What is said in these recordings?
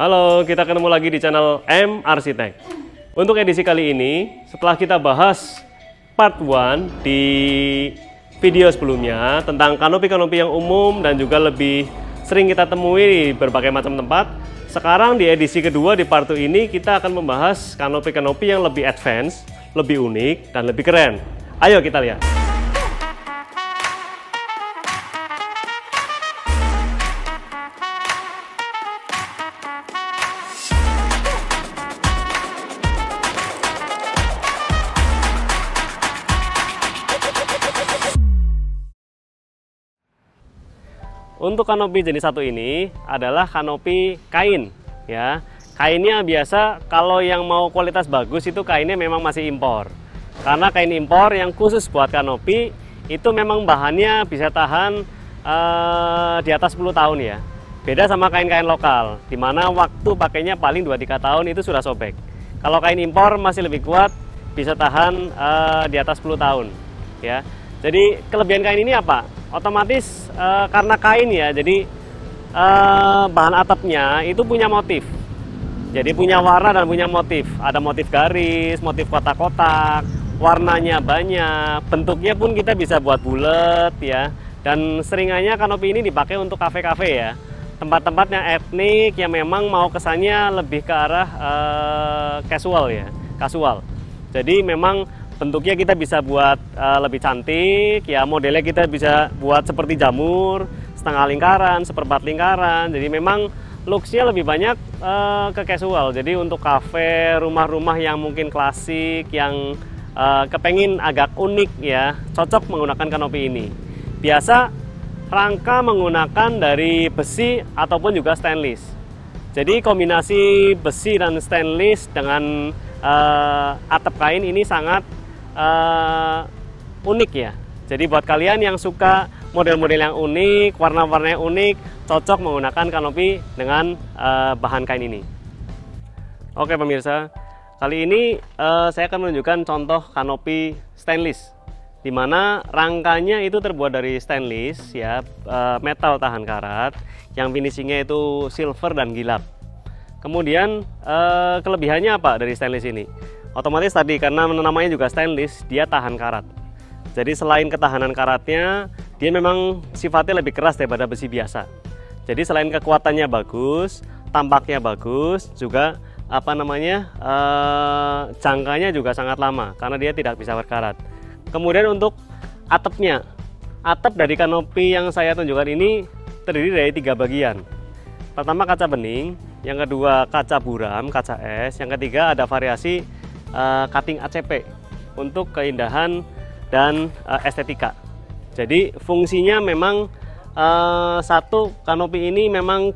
Halo, kita ketemu lagi di channel M Arsitek. Untuk edisi kali ini, setelah kita bahas part 1 di video sebelumnya tentang kanopi-kanopi yang umum dan juga lebih sering kita temui di berbagai macam tempat, sekarang di edisi kedua di part 2 ini kita akan membahas kanopi-kanopi yang lebih advance, lebih unik, dan lebih keren. Ayo kita lihat. Untuk kanopi jenis satu ini adalah kanopi kain, ya. Kainnya biasa kalau yang mau kualitas bagus itu kainnya memang masih impor. Karena kain impor yang khusus buat kanopi itu memang bahannya bisa tahan di atas 10 tahun ya. Beda sama kain-kain lokal, dimana waktu pakainya paling 2-3 tahun itu sudah sobek. Kalau kain impor masih lebih kuat, bisa tahan di atas 10 tahun, ya. Jadi kelebihan kain ini apa? Otomatis karena kain ya, jadi bahan atapnya itu punya motif. Jadi punya warna dan punya motif. Ada motif garis, motif kotak-kotak, warnanya banyak, bentuknya pun kita bisa buat bulat ya. Dan seringannya kanopi ini dipakai untuk kafe-kafe ya. Tempat-tempat yang etnik yang memang mau kesannya lebih ke arah casual ya, kasual. Jadi memang bentuknya kita bisa buat lebih cantik ya, modelnya kita bisa buat seperti jamur, setengah lingkaran, seperempat lingkaran. Jadi memang looksnya lebih banyak ke casual. Jadi untuk kafe, rumah-rumah yang mungkin klasik, yang kepengin agak unik ya, cocok menggunakan kanopi ini. Biasa rangka menggunakan dari besi ataupun juga stainless. Jadi kombinasi besi dan stainless dengan atap kain ini sangat unik ya. Jadi buat kalian yang suka model-model yang unik, warna-warnanya unik, cocok menggunakan kanopi dengan bahan kain ini. Oke pemirsa, kali ini saya akan menunjukkan contoh kanopi stainless, di mana rangkanya itu terbuat dari stainless ya, metal tahan karat, yang finishingnya itu silver dan gilap. Kemudian kelebihannya apa dari stainless ini? Otomatis tadi karena namanya juga stainless, dia tahan karat. Jadi selain ketahanan karatnya, dia memang sifatnya lebih keras daripada besi biasa. Jadi selain kekuatannya bagus, tampaknya bagus, juga jangkanya juga sangat lama karena dia tidak bisa berkarat. Kemudian untuk atapnya, atap dari kanopi yang saya tunjukkan ini terdiri dari 3 bagian. Pertama kaca bening, yang kedua kaca buram, kaca es, yang ketiga ada variasi cutting ACP untuk keindahan dan estetika. Jadi fungsinya memang satu, kanopi ini memang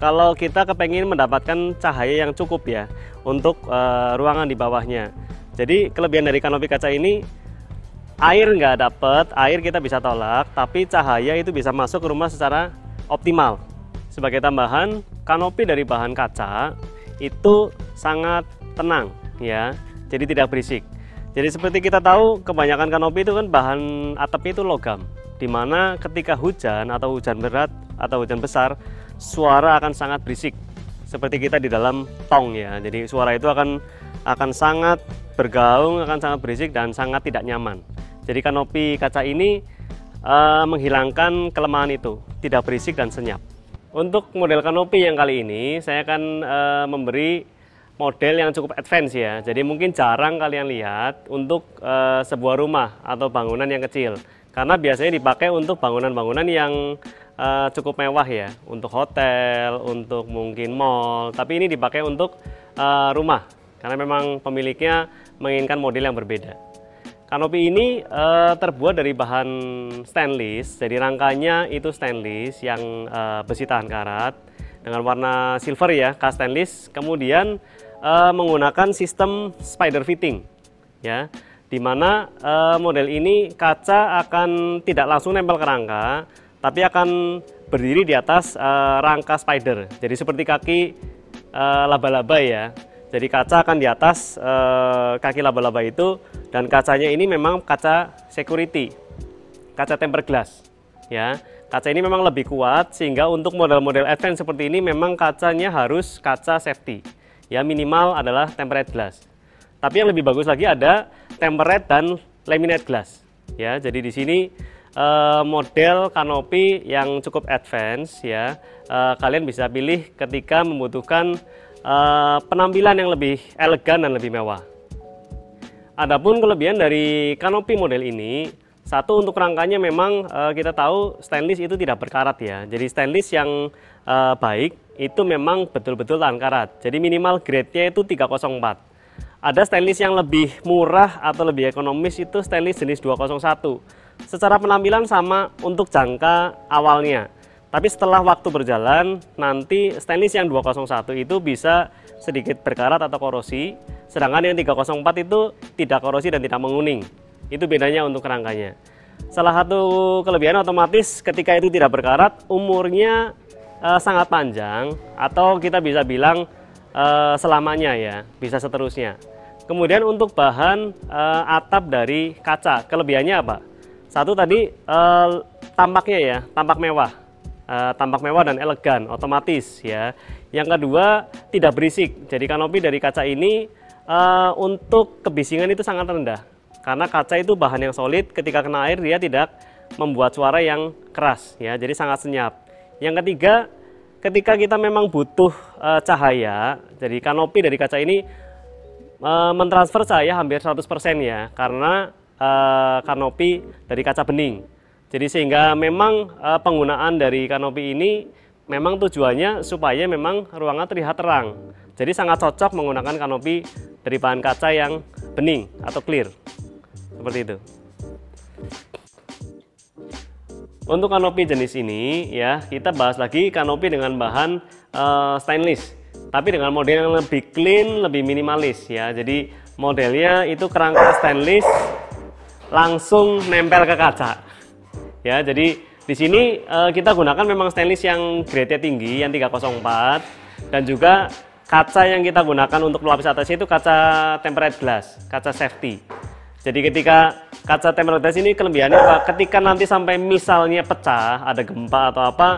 kalau kita kepengin mendapatkan cahaya yang cukup ya untuk ruangan di bawahnya. Jadi kelebihan dari kanopi kaca ini, air nggak dapet, air kita bisa tolak, tapi cahaya itu bisa masuk ke rumah secara optimal. Sebagai tambahan, kanopi dari bahan kaca itu sangat tenang ya, jadi tidak berisik. Jadi seperti kita tahu, kebanyakan kanopi itu kan bahan atapnya itu logam, dimana ketika hujan atau hujan berat atau hujan besar, suara akan sangat berisik seperti kita di dalam tong ya. Jadi suara itu akan sangat bergaung, akan sangat berisik dan sangat tidak nyaman. Jadi kanopi kaca ini menghilangkan kelemahan itu, tidak berisik dan senyap. Untuk model kanopi yang kali ini saya akan memberi model yang cukup advance ya. Jadi mungkin jarang kalian lihat untuk sebuah rumah atau bangunan yang kecil. Karena biasanya dipakai untuk bangunan-bangunan yang cukup mewah ya. Untuk hotel, untuk mungkin mall. Tapi ini dipakai untuk rumah. Karena memang pemiliknya menginginkan model yang berbeda. Kanopi ini terbuat dari bahan stainless. Jadi rangkanya itu stainless yang besi tahan karat. Dengan warna silver ya, khas stainless. Kemudian menggunakan sistem spider fitting ya, dimana model ini kaca akan tidak langsung nempel ke rangka, tapi akan berdiri di atas rangka spider. Jadi seperti kaki laba-laba ya. Jadi kaca akan di atas kaki laba-laba itu, dan kacanya ini memang kaca security, kaca tempered glass ya. Kaca ini memang lebih kuat, sehingga untuk model-model advance seperti ini memang kacanya harus kaca safety. Ya, minimal adalah tempered glass. Tapi yang lebih bagus lagi ada tempered dan laminate glass. Ya, jadi di sini model kanopi yang cukup advance ya. Kalian bisa pilih ketika membutuhkan penampilan yang lebih elegan dan lebih mewah. Adapun kelebihan dari kanopi model ini, satu, untuk rangkanya memang kita tahu stainless itu tidak berkarat ya. Jadi stainless yang baik itu memang betul-betul tahan karat. Jadi minimal grade-nya itu 304. Ada stainless yang lebih murah atau lebih ekonomis, itu stainless jenis 201. Secara penampilan sama untuk jangka awalnya. Tapi setelah waktu berjalan, nanti stainless yang 201 itu bisa sedikit berkarat atau korosi. Sedangkan yang 304 itu tidak korosi dan tidak menguning. Itu bedanya untuk rangkanya. Salah satu kelebihan otomatis ketika itu tidak berkarat, umurnya sangat panjang, atau kita bisa bilang selamanya ya, bisa seterusnya. Kemudian untuk bahan atap dari kaca, kelebihannya apa? Satu tadi tampaknya ya, tampak mewah. Tampak mewah dan elegan, otomatis ya. Yang kedua, tidak berisik. Jadi kanopi dari kaca ini untuk kebisingan itu sangat rendah. Karena kaca itu bahan yang solid, ketika kena air dia tidak membuat suara yang keras ya, jadi sangat senyap. Yang ketiga, ketika kita memang butuh cahaya, jadi kanopi dari kaca ini mentransfer cahaya hampir 100% ya, karena kanopi dari kaca bening. Jadi sehingga memang penggunaan dari kanopi ini memang tujuannya supaya memang ruangan terlihat terang. Jadi sangat cocok menggunakan kanopi dari bahan kaca yang bening atau clear. Seperti itu. Untuk kanopi jenis ini ya, kita bahas lagi kanopi dengan bahan stainless, tapi dengan model yang lebih clean, lebih minimalis ya. Jadi modelnya itu kerangka stainless langsung nempel ke kaca. Ya, jadi di sini kita gunakan memang stainless yang grade-nya tinggi, yang 304, dan juga kaca yang kita gunakan untuk pelapis atasnya itu kaca tempered glass, kaca safety. Jadi ketika kaca tempered glass ini kelebihannya apa? Ketika nanti sampai misalnya pecah, ada gempa atau apa,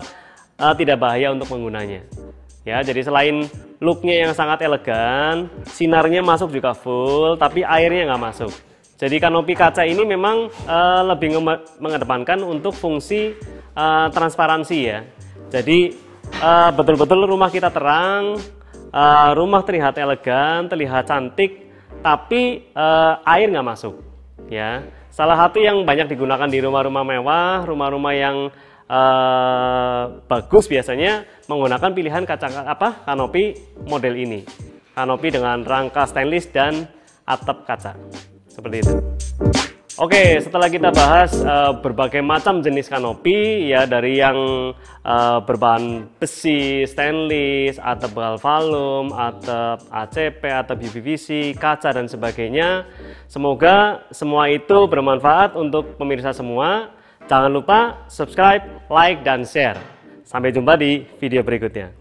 tidak bahaya untuk menggunanya. Ya, jadi selain looknya yang sangat elegan, sinarnya masuk juga full, tapi airnya nggak masuk. Jadi kanopi kaca ini memang lebih mengedepankan untuk fungsi transparansi ya. Jadi betul-betul rumah kita terang, rumah terlihat elegan, terlihat cantik, tapi air nggak masuk ya. Salah satu yang banyak digunakan di rumah-rumah mewah, rumah-rumah yang bagus biasanya menggunakan pilihan kanopi model ini, kanopi dengan rangka stainless dan atap kaca seperti itu. Oke, setelah kita bahas berbagai macam jenis kanopi ya, dari yang berbahan besi, stainless, atap galvalum, atap ACP, atap UPVC, kaca dan sebagainya. Semoga semua itu bermanfaat untuk pemirsa semua. Jangan lupa subscribe, like, dan share. Sampai jumpa di video berikutnya.